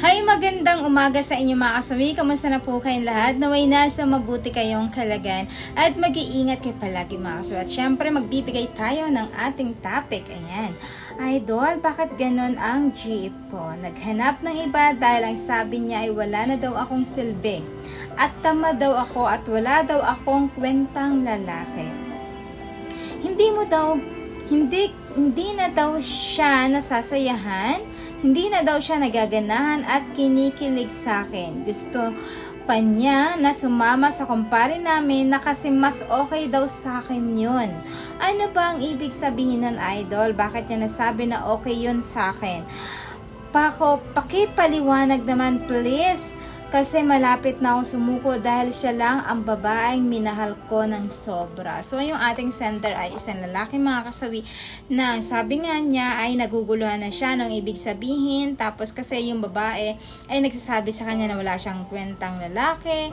Hi, magandang umaga sa inyo mga kasawi. Kamusta na po kayong lahat? Naway nasa mabuti kayong kalagayan at mag-iingat kayo palagi mga kasawi. At syempre magbibigay tayo ng ating topic. Ayan. Idol, bakit ganon ang jeep po? Naghanap ng iba dahil ang sabi niya ay wala na daw akong silbi. At tama daw ako at wala daw akong kwentang lalaki. Hindi na daw siya nasasayahan. Hindi na daw siya nagaganahan at kinikilig sa akin. Gusto pa niya na sumama sa kumpare namin na kasi mas okay daw sa akin yun. Ano ba ang ibig sabihin nun, Idol? Bakit niya nasabi na okay yun sa akin? Pakipaliwanag naman please. Kasi malapit na akong sumuko dahil siya lang ang babaeng minahal ko ng sobra. So yung ating sender ay isang lalaki mga kasawi na sabi nga niya ay naguguluhan na siya ng ibig sabihin. Tapos kasi yung babae ay nagsasabi sa kanya na wala siyang kwentang lalaki.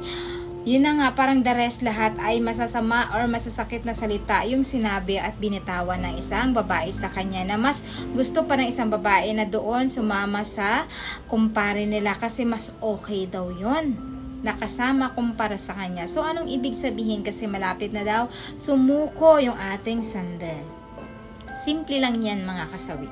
Yun na nga, parang the rest lahat ay masasama or masasakit na salita yung sinabi at binitawan ng isang babae sa kanya na mas gusto pa ng isang babae na doon sumama sa kumpare nila kasi mas okay daw yun nakasama kumpara sa kanya. So anong ibig sabihin kasi malapit na daw sumuko yung ating sender? Simple lang yan mga kasawi.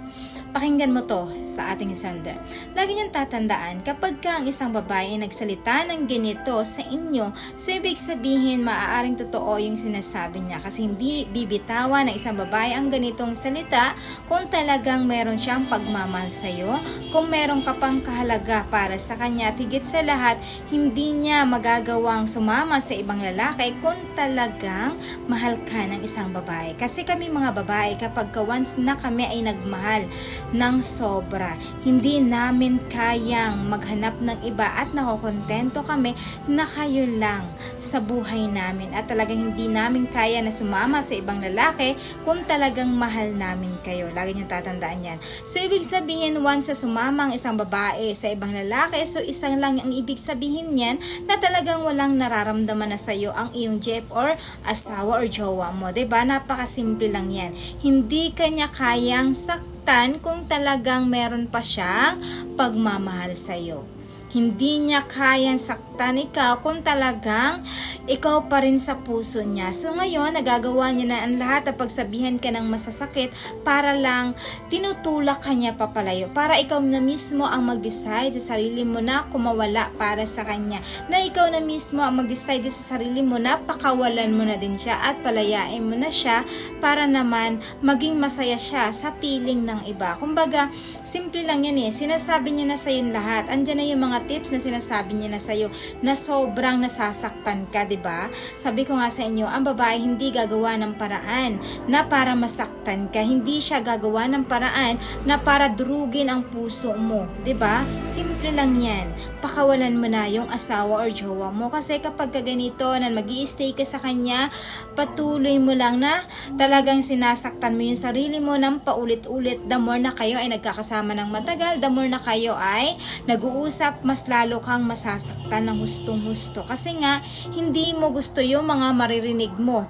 Pakinggan mo to sa ating sender. Lagi niyong tatandaan, kapag ka ang isang babae ay nagsalita ng ganito sa inyo, so ibig sabihin maaaring totoo yung sinasabi niya kasi hindi bibitawan ng isang babae ang ganitong salita kung talagang meron siyang pagmamahal sa iyo, kung meron ka pang kahalaga para sa kanya at higit sa lahat, hindi niya magagawang sumama sa ibang lalaki kung talagang mahal ka ng isang babae. Kasi kami mga babae, kapag once na kami ay nagmahal ng sobra, hindi namin kayang maghanap ng iba at nakokontento kami na kayo lang sa buhay namin at talagang hindi namin kaya na sumama sa ibang lalaki kung talagang mahal namin kayo. Lagi niyong tatandaan yan. So ibig sabihin, once na sumama ang isang babae sa ibang lalaki, so isang lang ang ibig sabihin niyan na talagang walang nararamdaman na sa'yo ang iyong jeep or asawa or jowa mo. Diba? Napakasimple lang yan. Hindi kanya kayang saktan kung talagang meron pa siyang pagmamahal sa'yo. Hindi niya kayang saktan ikaw kung talagang ikaw pa rin sa puso niya. So ngayon, nagagawa niya na ang lahat at pagsabihan ka ng masasakit para lang tinutulak ka niya papalayo. Para ikaw na mismo ang mag-decide sa sarili mo na kumawala para sa kanya. Na ikaw na mismo ang mag-decide sa sarili mo na pakawalan mo na din siya at palayain mo na siya para naman maging masaya siya sa piling ng iba. Kumbaga, simple lang yan eh. Sinasabi niya na sa'yo lahat. Andyan na yung mga tips na sinasabi niya na sa'yo na sobrang nasasaktan ka, diba? Sabi ko nga sa inyo, ang babae hindi gagawa ng paraan na para masaktan ka. Hindi siya gagawa ng paraan na para durugin ang puso mo, diba? Simple lang yan. Pakawalan mo na yung asawa or jowa mo kasi kapag ganito na mag-i-stay ka sa kanya, patuloy mo lang na talagang sinasaktan mo yung sarili mo ng paulit-ulit. The more na kayo ay nagkakasama ng matagal, the more na kayo ay nag-uusap, mas lalo kang masasaktan ng hustong-husto. Kasi nga, hindi mo gusto yung mga maririnig mo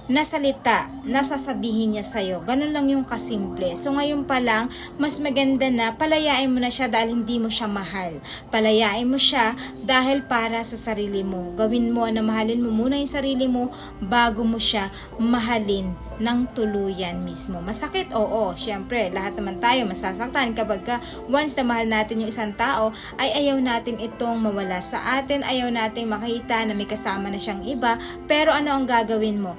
na salita na sasabihin niya sa'yo. Ganun lang yung kasimple. So ngayon pa lang, mas maganda na palayain mo na siya dahil hindi mo siya mahal. Palayain mo siya dahil para sa sarili mo. Gawin mo na mahalin mo muna yung sarili mo bago mo siya mahalin ng tuluyan mismo. Masakit? Oo. Siyempre, lahat naman tayo masasaktan kapag once na mahal natin yung isang tao, ay ayaw natin itong mawala sa atin. Ayaw natin makita na may kasama na siyang iba. Pero ano ang gagawin mo?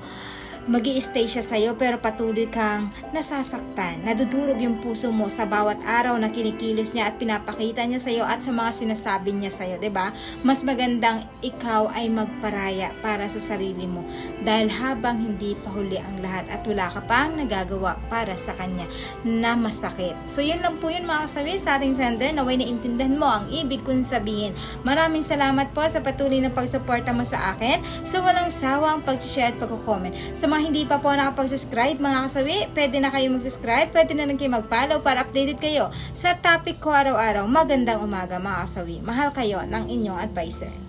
Magi-stay siya sa'yo pero patuloy kang nasasaktan. Nadudurog yung puso mo sa bawat araw na kinikilos niya at pinapakita niya sa'yo at sa mga sinasabi niya sa'yo, diba? Mas magandang ikaw ay magparaya para sa sarili mo dahil habang hindi pa huli ang lahat at wala ka pang nagagawa para sa kanya na masakit. So yun lang po yun mga kasabi sa ating sender. Naway naintindihan mo ang ibig kong sabihin. Maraming salamat po sa patuloy na pagsuporta mo sa akin. So walang sawang pag-share at pag-comment. Sa mga hindi pa po nakapag-subscribe mga kasawi, pwede na kayo mag-subscribe, pwede na rin kayo mag-follow para updated kayo sa topic ko araw-araw. Magandang umaga mga kasawi. Mahal kayo ng inyong advisor.